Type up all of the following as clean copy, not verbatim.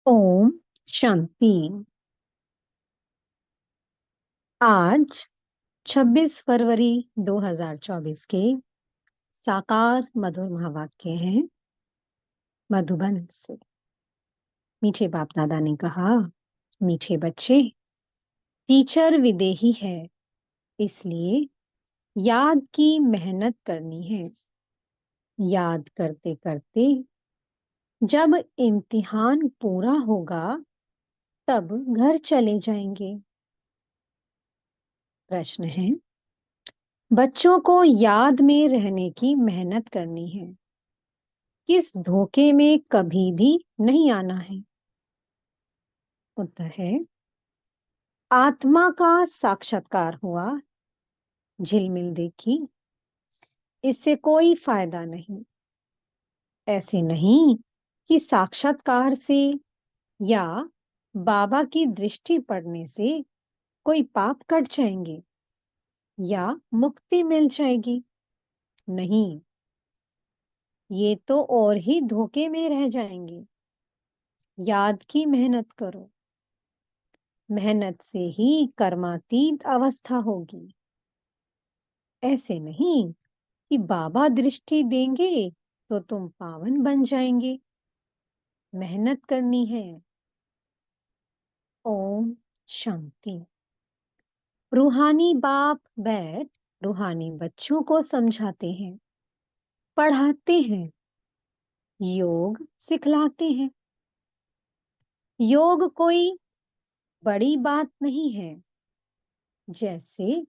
ओम शांति। आज 26 फरवरी 2024 के साकार मधुर महावाक्य हैं मधुबन से। मीठे बाप दादा ने कहा, मीठे बच्चे, टीचर विदेही है, इसलिए याद की मेहनत करनी है। याद करते करते जब इम्तिहान पूरा होगा तब घर चले जाएंगे। प्रश्न है, बच्चों को याद में रहने की मेहनत करनी है, किस धोखे में कभी भी नहीं आना है। उत्तर है, आत्मा का साक्षात्कार हुआ, झिलमिल देखी, इससे कोई फायदा नहीं। ऐसे नहीं कि साक्षात्कार से या बाबा की दृष्टि पड़ने से कोई पाप कट जाएंगे या मुक्ति मिल जाएगी। नहीं, ये तो और ही धोखे में रह जाएंगे। याद की मेहनत करो, मेहनत से ही कर्मातीत अवस्था होगी। ऐसे नहीं कि बाबा दृष्टि देंगे तो तुम पावन बन जाएंगे। मेहनत करनी है। ओम शांति। रूहानी बाप बैठ रूहानी बच्चों को समझाते हैं, पढ़ाते हैं, योग सिखलाते हैं। योग कोई बड़ी बात नहीं है। जैसे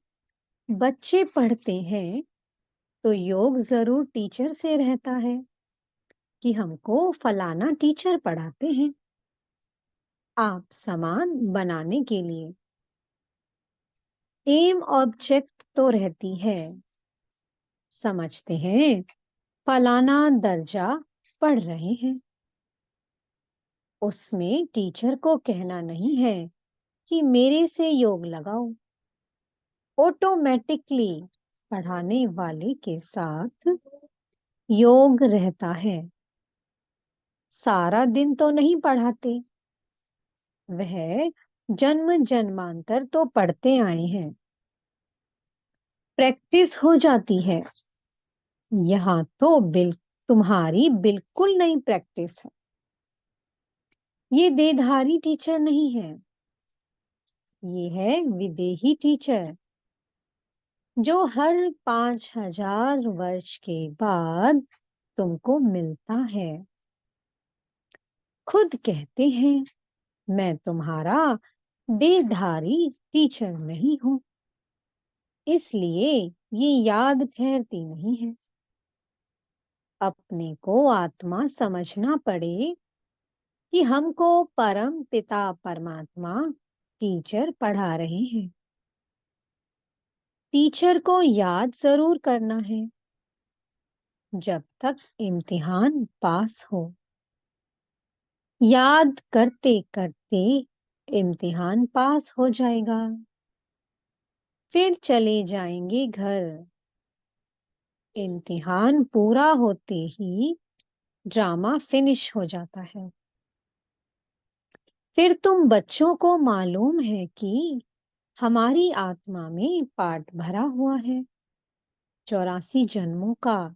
बच्चे पढ़ते हैं तो योग जरूर टीचर से रहता है कि हमको फलाना टीचर पढ़ाते हैं आप समान बनाने के लिए। एम ऑब्जेक्ट तो रहती है। समझते हैं फलाना दर्जा पढ़ रहे हैं, उसमें टीचर को कहना नहीं है कि मेरे से योग लगाओ। ऑटोमेटिकली पढ़ाने वाले के साथ योग रहता है। सारा दिन तो नहीं पढ़ाते, वह जन्म जन्मांतर तो पढ़ते आए हैं, प्रैक्टिस हो जाती है। यहाँ तो तुम्हारी बिल्कुल नई प्रैक्टिस है। ये देधारी टीचर नहीं है, ये है विदेही टीचर जो हर 5000 वर्ष के बाद तुमको मिलता है। खुद कहते हैं, मैं तुम्हारा देधारी टीचर नहीं हूं, इसलिए ये याद ठहरती नहीं है। अपने को आत्मा समझना पड़े कि हमको परम पिता परमात्मा टीचर पढ़ा रहे हैं। टीचर को याद जरूर करना है जब तक इम्तिहान पास हो। याद करते करते इम्तिहान पास हो जाएगा, फिर चले जाएंगे घर। इम्तिहान पूरा होते ही ड्रामा फिनिश हो जाता है। फिर तुम बच्चों को मालूम है कि हमारी आत्मा में पाठ भरा हुआ है 84 जन्मों का,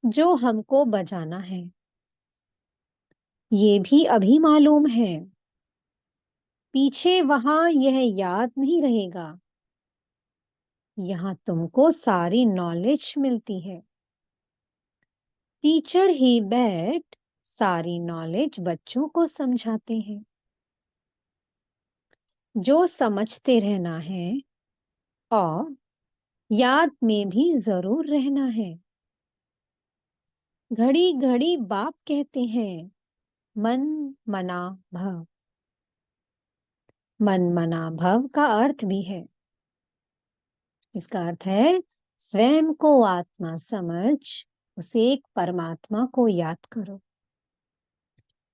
जो हमको बजाना है। ये भी अभी मालूम है, पीछे वहां यह याद नहीं रहेगा। यहाँ तुमको सारी नॉलेज मिलती है। टीचर ही बैठ सारी नॉलेज बच्चों को समझाते हैं। जो समझते रहना है और याद में भी जरूर रहना है। घड़ी घड़ी बाप कहते हैं, मन मना भव। मन मना भव का अर्थ भी है। इसका अर्थ है स्वयं को आत्मा समझ उसे एक परमात्मा को याद करो।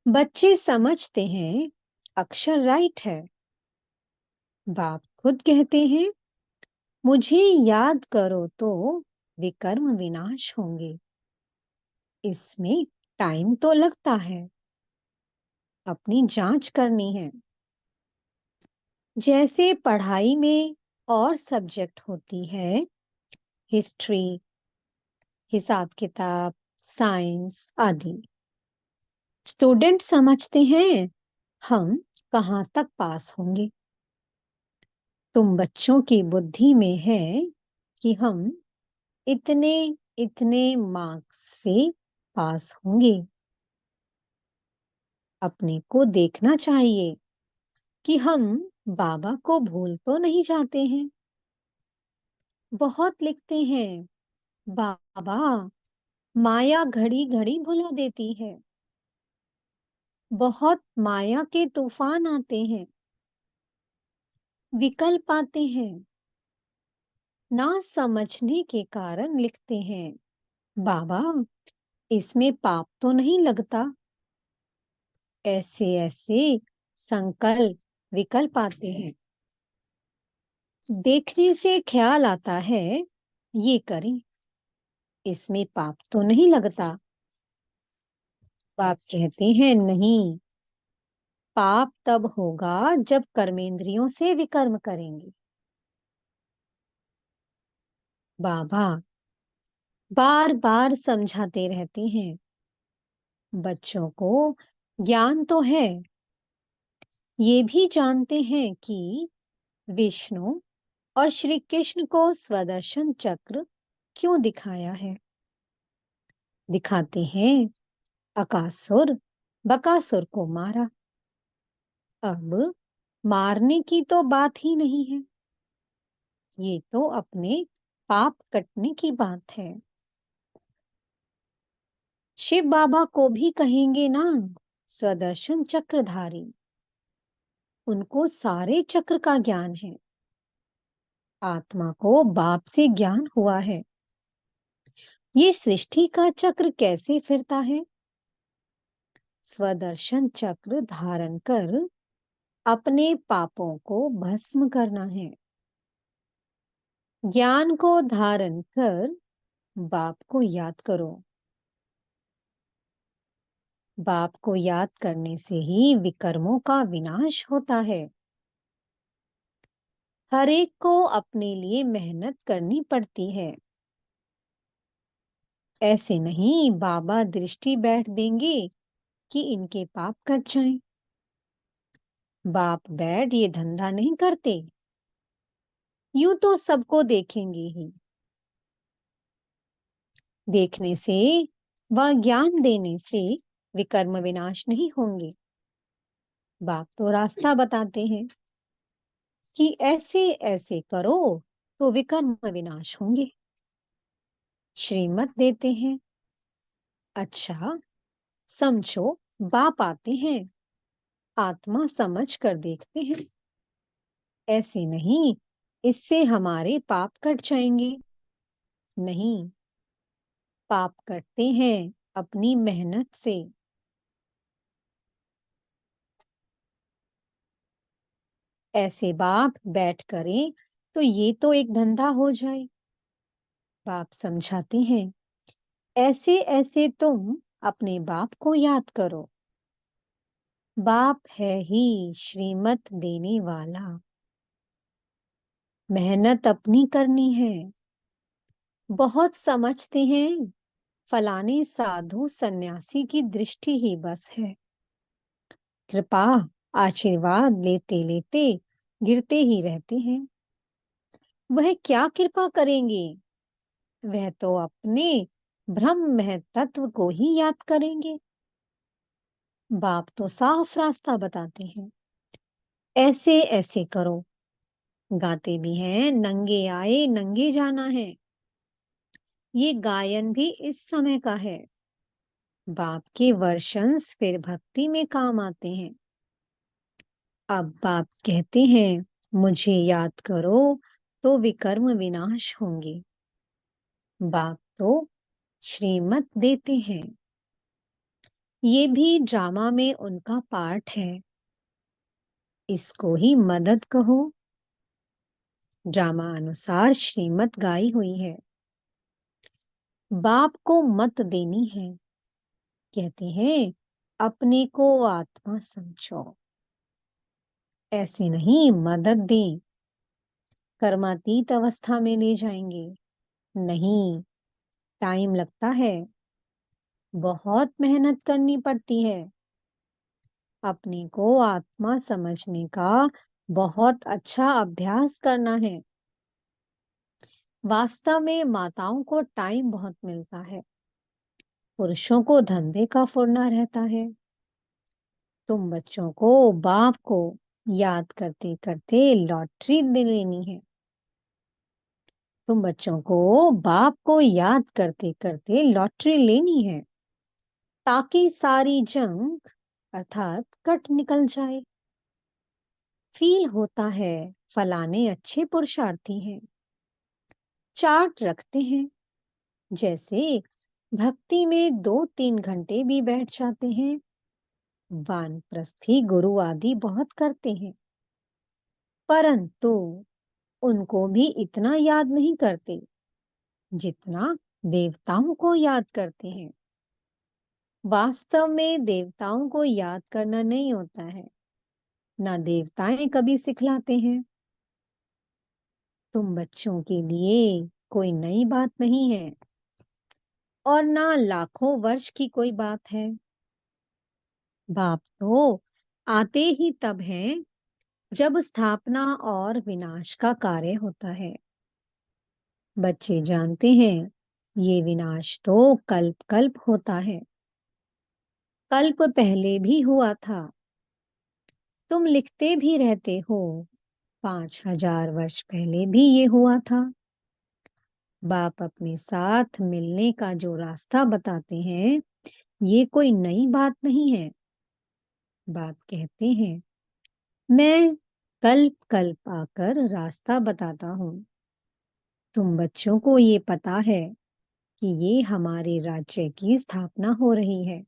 बच्चे समझते हैं अक्षर राइट है। बाप खुद कहते हैं, मुझे याद करो तो विकर्म विनाश होंगे। इसमें टाइम तो लगता है, अपनी जांच करनी है। जैसे पढ़ाई में और सब्जेक्ट होती है, हिस्ट्री, हिसाब किताब, साइंस आदि। स्टूडेंट समझते हैं हम कहाँ तक पास होंगे। तुम बच्चों की बुद्धि में है कि हम इतने इतने मार्क्स से पास होंगे। अपने को देखना चाहिए कि हम बाबा को भूल तो नहीं जाते हैं। बहुत लिखते हैं, बाबा माया घड़ी घड़ी भुला देती है। बहुत माया के तूफान आते हैं, विकल्प आते हैं। ना समझने के कारण लिखते हैं, बाबा इसमें पाप तो नहीं लगता। ऐसे ऐसे संकल्प विकल्प आते हैं। देखने से ख्याल आता है, ये करें, इसमें पाप तो नहीं लगता। बाप कहते हैं नहीं, पाप तब होगा जब कर्मेंद्रियों से विकर्म करेंगे। बाबा बार बार समझाते रहते हैं, बच्चों को ज्ञान तो है, ये भी जानते हैं कि विष्णु और श्री कृष्ण को स्वदर्शन चक्र क्यों दिखाया है। दिखाते हैं, अकासुर बकासुर को मारा। अब मारने की तो बात ही नहीं है, ये तो अपने पाप कटने की बात है। शिव बाबा को भी कहेंगे ना स्वदर्शन चक्रधारी। उनको सारे चक्र का ज्ञान है। आत्मा को बाप से ज्ञान हुआ है। ये सृष्टि का चक्र कैसे फिरता है। स्वदर्शन चक्र धारण कर अपने पापों को भस्म करना है। ज्ञान को धारण कर बाप को याद करो। बाप को याद करने से ही विकर्मों का विनाश होता है। हर एक को अपने लिए मेहनत करनी पड़ती है। ऐसे नहीं बाबा दृष्टि बैठ देंगे कि इनके पाप कट जाएं। बाप बैठ ये धंधा नहीं करते। यूं तो सबको देखेंगे ही। देखने से व ज्ञान देने से विकर्म विनाश नहीं होंगे। बाप तो रास्ता बताते हैं कि ऐसे ऐसे करो तो विकर्म विनाश होंगे। श्रीमत देते हैं। अच्छा समझो, बाप आते हैं, आत्मा समझ कर देखते हैं। ऐसे नहीं इससे हमारे पाप कट जाएंगे। नहीं, पाप कटते हैं अपनी मेहनत से। ऐसे बाप बैठ करें तो ये तो एक धंधा हो जाए। बाप समझाते हैं, ऐसे ऐसे तुम अपने बाप को याद करो। बाप है ही श्रीमत देने वाला। मेहनत अपनी करनी है। बहुत समझते हैं फलाने साधु सन्यासी की दृष्टि ही बस है। कृपा आशीर्वाद लेते लेते गिरते ही रहते हैं। वह क्या कृपा करेंगे। वह तो अपने ब्रह्म तत्व को ही याद करेंगे। बाप तो साफ रास्ता बताते हैं, ऐसे ऐसे करो। गाते भी हैं, नंगे आए नंगे जाना है। ये गायन भी इस समय का है। बाप के वर्शंस फिर भक्ति में काम आते हैं। अब बाप कहते हैं, मुझे याद करो तो विकर्म विनाश होंगे। बाप तो श्रीमत देते हैं। ये भी ड्रामा में उनका पार्ट है। इसको ही मदद कहो। ड्रामा अनुसार श्रीमत गाई हुई है। बाप को मत देनी है। कहते हैं अपने को आत्मा समझो। ऐसे नहीं मदद दें, कर्मातीत अवस्था में ले जाएंगे। नहीं, टाइम लगता है, बहुत मेहनत करनी पड़ती है। अपने को आत्मा समझने का बहुत अच्छा अभ्यास करना है। वास्तव में माताओं को टाइम बहुत मिलता है, पुरुषों को धंधे का फुर्ना रहता है। तुम बच्चों को बाप को याद करते करते लॉटरी दे लेनी है। तुम बच्चों को बाप को याद करते करते लॉटरी लेनी है, ताकि सारी जंग अर्थात कट निकल जाए। फील होता है फलाने अच्छे पुरुषार्थी हैं, चार्ट रखते हैं, जैसे भक्ति में 2-3 घंटे भी बैठ जाते हैं। वानप्रस्थी गुरु आदि बहुत करते हैं, परंतु उनको भी इतना याद नहीं करते जितना देवताओं को याद करते हैं। वास्तव में देवताओं को याद करना नहीं होता है, ना देवताएं कभी सिखलाते हैं। तुम बच्चों के लिए कोई नई बात नहीं है, और ना लाखों वर्ष की कोई बात है। बाप तो आते ही तब हैं जब स्थापना और विनाश का कार्य होता है। बच्चे जानते हैं ये विनाश तो कल्प कल्प होता है, कल्प पहले भी हुआ था। तुम लिखते भी रहते हो 5,000 वर्ष पहले भी ये हुआ था। बाप अपने साथ मिलने का जो रास्ता बताते हैं, ये कोई नई बात नहीं है। बाप कहते हैं मैं कल्प कल्प आकर रास्ता बताता हूँ। तुम बच्चों को ये पता है कि ये हमारे राज्य की स्थापना हो रही है।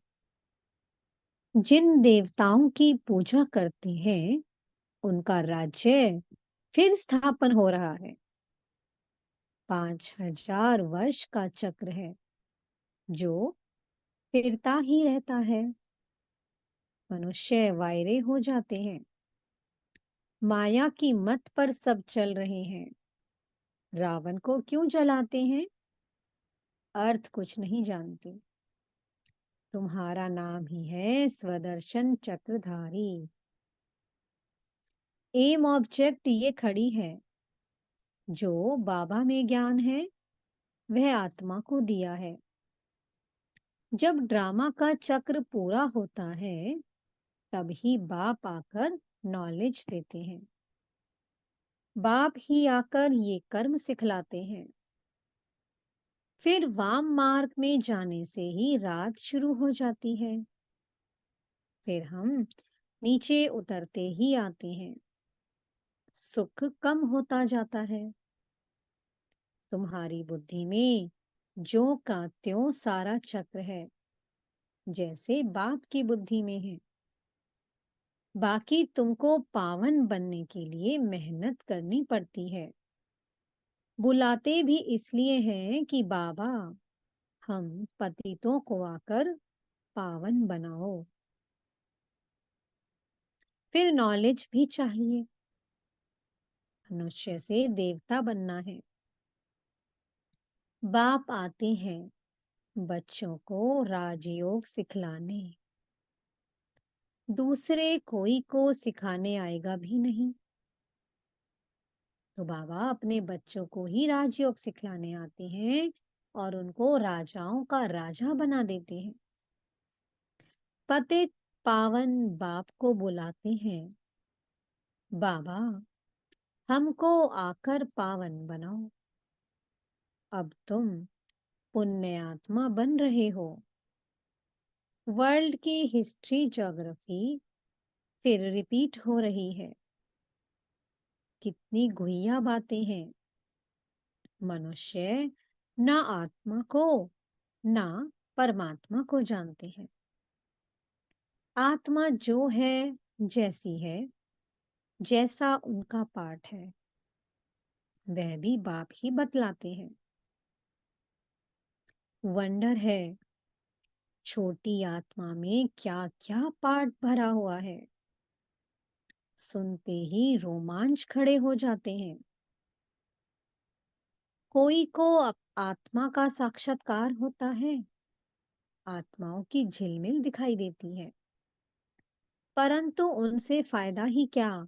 जिन देवताओं की पूजा करते हैं उनका राज्य फिर स्थापन हो रहा है। 5,000 वर्ष का चक्र है जो फिरता ही रहता है। मनुष्य वायरे हो जाते हैं, माया की मत पर सब चल रहे हैं। रावण को क्यों जलाते हैं? अर्थ कुछ नहीं जानते। तुम्हारा नाम ही है स्वदर्शन चक्रधारी। एम ऑब्जेक्ट ये खड़ी है, जो बाबा में ज्ञान है वह आत्मा को दिया है। जब ड्रामा का चक्र पूरा होता है तब ही बाप आकर नॉलेज देते हैं। बाप ही आकर ये कर्म सिखलाते हैं। फिर वाम मार्ग में जाने से ही रात शुरू हो जाती है। फिर हम नीचे उतरते ही आते हैं, सुख कम होता जाता है। तुम्हारी बुद्धि में जो का त्यों सारा चक्र है, जैसे बाप की बुद्धि में है। बाकी तुमको पावन बनने के लिए मेहनत करनी पड़ती है। बुलाते भी इसलिए हैं कि बाबा हम पतितों को आकर पावन बनाओ। फिर नॉलेज भी चाहिए। मनुष्य से देवता बनना है। बाप आते हैं बच्चों को राजयोग सिखलाने। दूसरे कोई को सिखाने आएगा भी नहीं, तो बाबा अपने बच्चों को ही राजयोग सिखलाने आते हैं और उनको राजाओं का राजा बना देते हैं। पतित पावन बाप को बुलाते हैं, बाबा हमको आकर पावन बनाओ। अब तुम पुण्य आत्मा बन रहे हो। वर्ल्ड की हिस्ट्री ज्योग्राफी फिर रिपीट हो रही है। कितनी घुइया बातें हैं। मनुष्य ना आत्मा को ना परमात्मा को जानते हैं। आत्मा जो है, जैसी है, जैसा उनका पाठ है, वह भी बाप ही बतलाते हैं। वंडर है छोटी आत्मा में क्या-क्या पार्ट भरा हुआ है, सुनते ही रोमांच खड़े हो जाते हैं। कोई को आत्मा का साक्षात्कार होता है, आत्माओं की झिलमिल दिखाई देती है, परंतु उनसे फायदा ही क्या?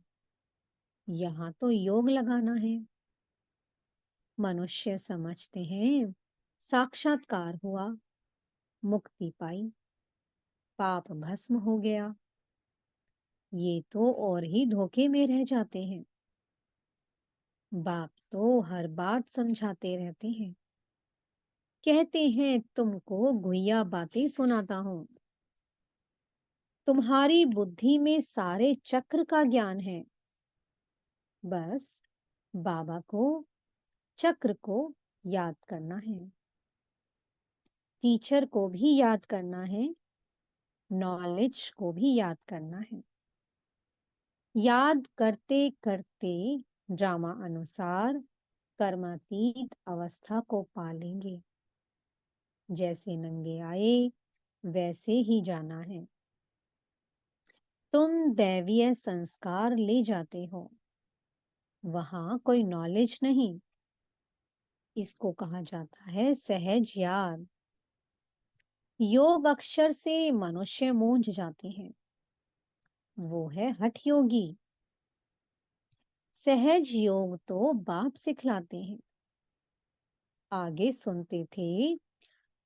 यहाँ तो योग लगाना है। मनुष्य समझते हैं साक्षात्कार हुआ, मुक्ति पाई, पाप भस्म हो गया। ये तो और ही धोखे में रह जाते हैं। बाप तो हर बात समझाते रहते हैं, कहते हैं तुमको गुहिया बातें सुनाता हूँ, तुम्हारी बुद्धि में सारे चक्र का ज्ञान है। बस बाबा को, चक्र को याद करना है, टीचर को भी याद करना है, नॉलेज को भी याद करना है। याद करते करते ड्रामा अनुसार कर्मातीत अवस्था को पालेंगे। जैसे नंगे आए वैसे ही जाना है। तुम दैवीय संस्कार ले जाते हो, वहां कोई नॉलेज नहीं। इसको कहा जाता है सहज याद। योग अक्षर से मनुष्य मूंझ जाते हैं, वो है हठ योगी। सहज योग तो बाप सिखलाते हैं। आगे सुनते थे,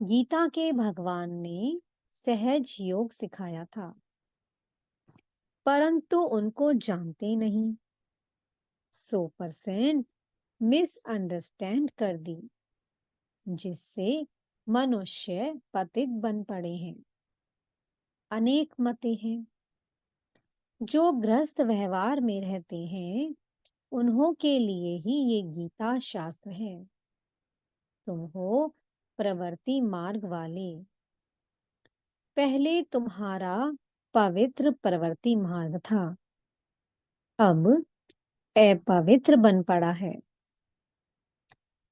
गीता के भगवान ने सहज योग सिखाया था, परंतु उनको जानते नहीं। 100% मिसअंडरस्टैंड कर दी, जिससे मनुष्य पतित बन पड़े हैं। अनेक मतें हैं। जो ग्रस्त व्यवहार में रहते हैं, उन्हों के लिए ही ये गीता शास्त्र है। तुम हो प्रवृत्ति मार्ग वाले। पहले तुम्हारा पवित्र प्रवृत्ति मार्ग था, अब अपवित्र बन पड़ा है।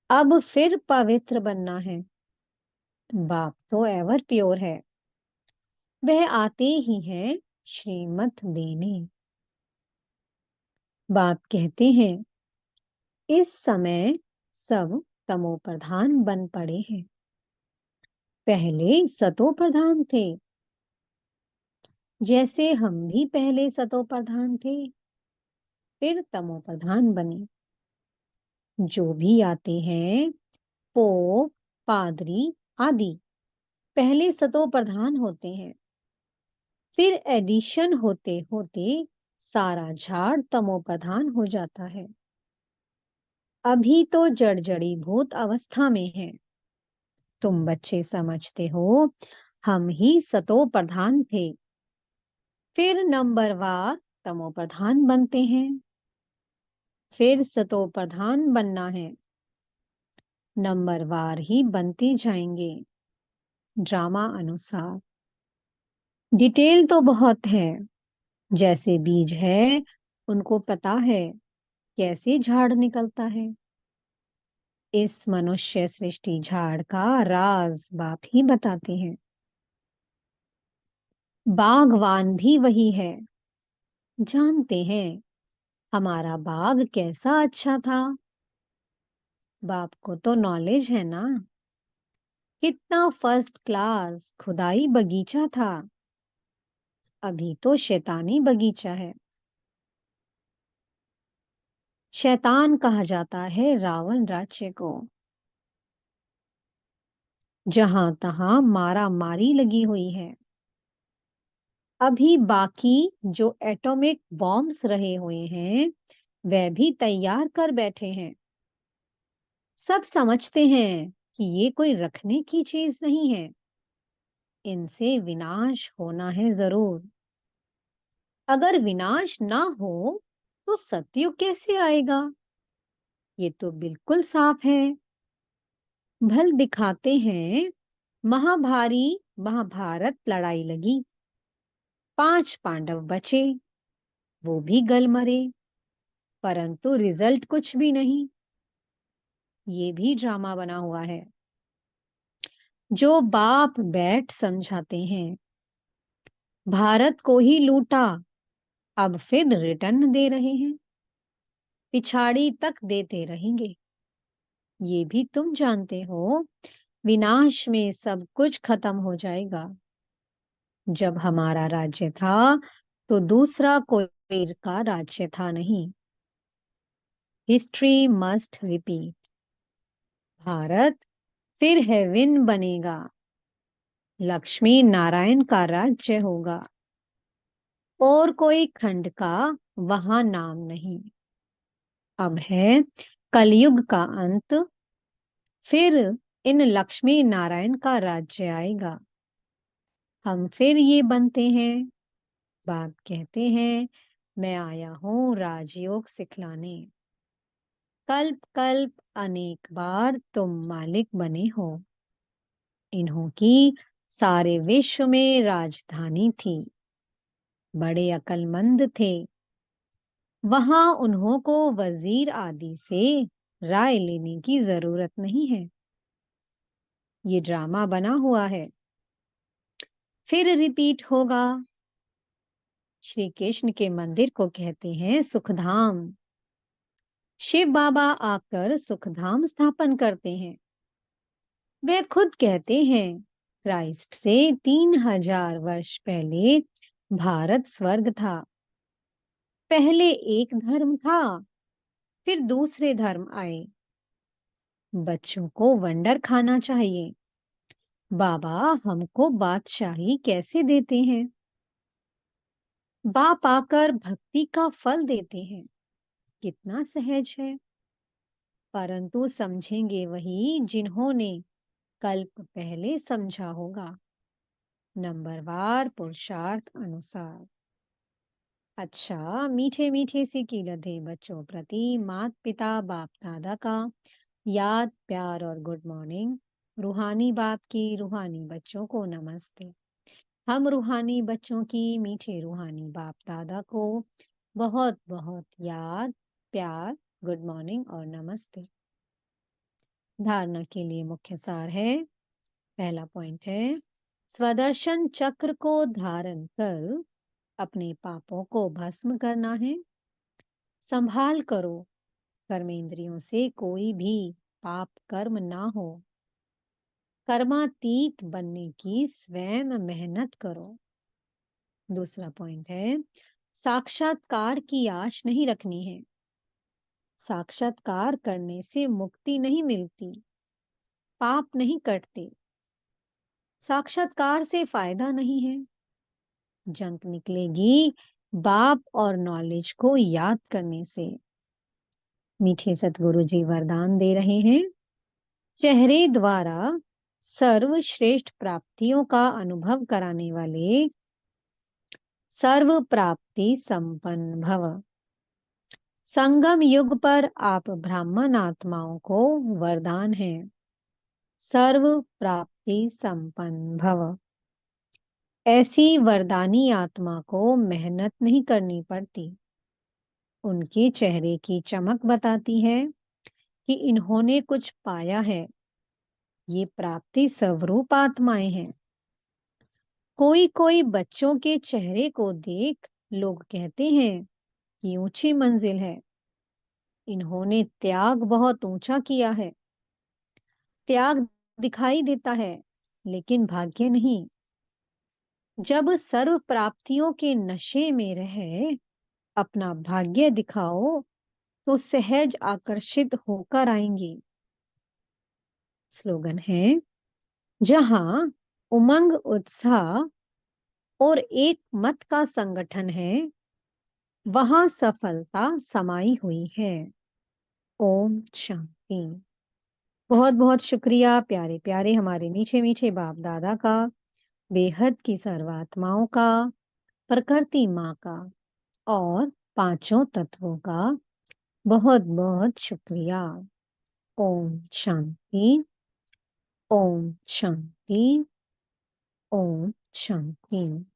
अब फिर पवित्र बनना है। बाप तो एवर प्योर है, वह आते ही हैं श्रीमत देने। बाप कहते हैं इस समय सब तमो प्रधान बन पड़े हैं, पहले सतो प्रधान थे। जैसे हम भी पहले सतो प्रधान थे, फिर तमो प्रधान बने। जो भी आते हैं पोप, पादरी आदि पहले सतो प्रधान होते हैं, फिर एडिशन होते होते सारा झाड़ तमो प्रधान हो जाता है। अभी तो जड़ी भूत अवस्था में है। तुम बच्चे समझते हो हम ही सतो प्रधान थे, फिर नंबरवार तमो प्रधान बनते हैं, फिर सतो प्रधान बनना है। नंबरवार ही बनते जाएंगे ड्रामा अनुसार। डिटेल तो बहुत है। जैसे बीज है, उनको पता है कैसे झाड़ निकलता है। इस मनुष्य सृष्टि झाड़ का राज बाप ही बताते हैं। बागवान भी वही है, जानते हैं हमारा बाग कैसा अच्छा था। बाप को तो नॉलेज है ना, कितना फर्स्ट क्लास खुदाई बगीचा था। अभी तो शैतानी बगीचा है। शैतान कहा जाता है रावण राज्य को, जहां तहां मारा मारी लगी हुई है। अभी बाकी जो एटॉमिक बॉम्ब्स रहे हुए हैं, वह भी तैयार कर बैठे हैं। सब समझते हैं कि ये कोई रखने की चीज नहीं है, इनसे विनाश होना है जरूर। अगर विनाश ना हो तो सतयुग कैसे आएगा? ये तो बिल्कुल साफ है। भल दिखाते हैं महाभारी महाभारत लड़ाई लगी, 5 पांडव बचे, वो भी गल मरे, परंतु रिजल्ट कुछ भी नहीं। ये भी ड्रामा बना हुआ है। जो बाप बैठ समझाते हैं, भारत को ही लूटा, अब फिर रिटर्न दे रहे हैं, पिछाड़ी तक देते रहेंगे। ये भी तुम जानते हो, विनाश में सब कुछ खत्म हो जाएगा। जब हमारा राज्य था, तो दूसरा कोई का राज्य था नहीं। History must repeat. भारत फिर हेवन बनेगा, लक्ष्मी नारायण का राज्य होगा, और कोई खंड का वहां नाम नहीं। अब है कलयुग का अंत, फिर इन लक्ष्मी नारायण का राज्य आएगा। हम फिर ये बनते हैं। बाप कहते हैं, मैं आया हूँ राजयोग सिखलाने। कल्प कल्प अनेक बार तुम मालिक बने हो। इन्हों की सारे विश्व में राजधानी थी। बड़े अक्लमंद थे। वहां उन्हों को वजीर आदि से राय लेने की जरूरत नहीं है। ये ड्रामा बना हुआ है, फिर रिपीट होगा। श्री कृष्ण के मंदिर को कहते हैं सुखधाम। शिव बाबा आकर सुखधाम स्थापन करते हैं। वे खुद कहते हैं, क्राइस्ट से 3000 वर्ष पहले भारत स्वर्ग था। पहले एक धर्म था, फिर दूसरे धर्म आए। बच्चों को वंडर खाना चाहिए। बाबा हमको बादशाही कैसे देते हैं? बाप आकर भक्ति का फल देते हैं। कितना सहज है। परंतु समझेंगे वही जिन्होंने कल्प पहले समझा होगा, नंबरवार पुरुषार्थ अनुसार। अच्छा, मीठे मीठे से कीलधे बच्चों प्रति माता पिता बाप दादा का याद प्यार और गुड मॉर्निंग। रूहानी बाप की रूहानी बच्चों को नमस्ते। हम रूहानी बच्चों की मीठे रूहानी बाप दादा को बहुत बहुत याद प्यार गुड मॉर्निंग और नमस्ते। धारणा के लिए मुख्य सार है। पहला पॉइंट है, स्वदर्शन चक्र को धारण कर अपने पापों को भस्म करना है। संभाल करो, कर्मेंद्रियों से कोई भी पाप कर्म ना हो। कर्मातीत बनने की स्वयं मेहनत करो। दूसरा पॉइंट है, साक्षात्कार की आश नहीं रखनी है। साक्षात्कार करने से मुक्ति नहीं मिलती, पाप नहीं कटते। साक्षात्कार से फायदा नहीं है। जंक निकलेगी बाप और नॉलेज को याद करने से। मीठे सतगुरु जी वरदान दे रहे हैं, चेहरे द्वारा सर्वश्रेष्ठ प्राप्तियों का अनुभव कराने वाले सर्व प्राप्ति संपन्न भव। संगम युग पर आप ब्राह्मण आत्माओं को वरदान है, सर्व प्राप्ति संपन्न भव। ऐसी वरदानी आत्मा को मेहनत नहीं करनी पड़ती। उनके चेहरे की चमक बताती है कि इन्होंने कुछ पाया है। ये प्राप्ति स्वरूप आत्माएं हैं। कोई कोई बच्चों के चेहरे को देख लोग कहते हैं कि ऊंची मंजिल है। इन्होंने त्याग बहुत ऊंचा किया है। त्याग दिखाई देता है, लेकिन भाग्य नहीं। जब सर्व प्राप्तियों के नशे में रहे अपना भाग्य दिखाओ, तो सहज आकर्षित होकर आएंगी। स्लोगन है, जहां उमंग उत्साह और एक मत का संगठन है, वहां सफलता समाई हुई है। ओम शांति। बहुत बहुत शुक्रिया प्यारे प्यारे हमारे मीठे मीठे बाप दादा का, बेहद की सर्वात्माओं का, प्रकृति माँ का और पांचों तत्वों का बहुत बहुत शुक्रिया। ओम शांति। ओम शांति। ओम शांति।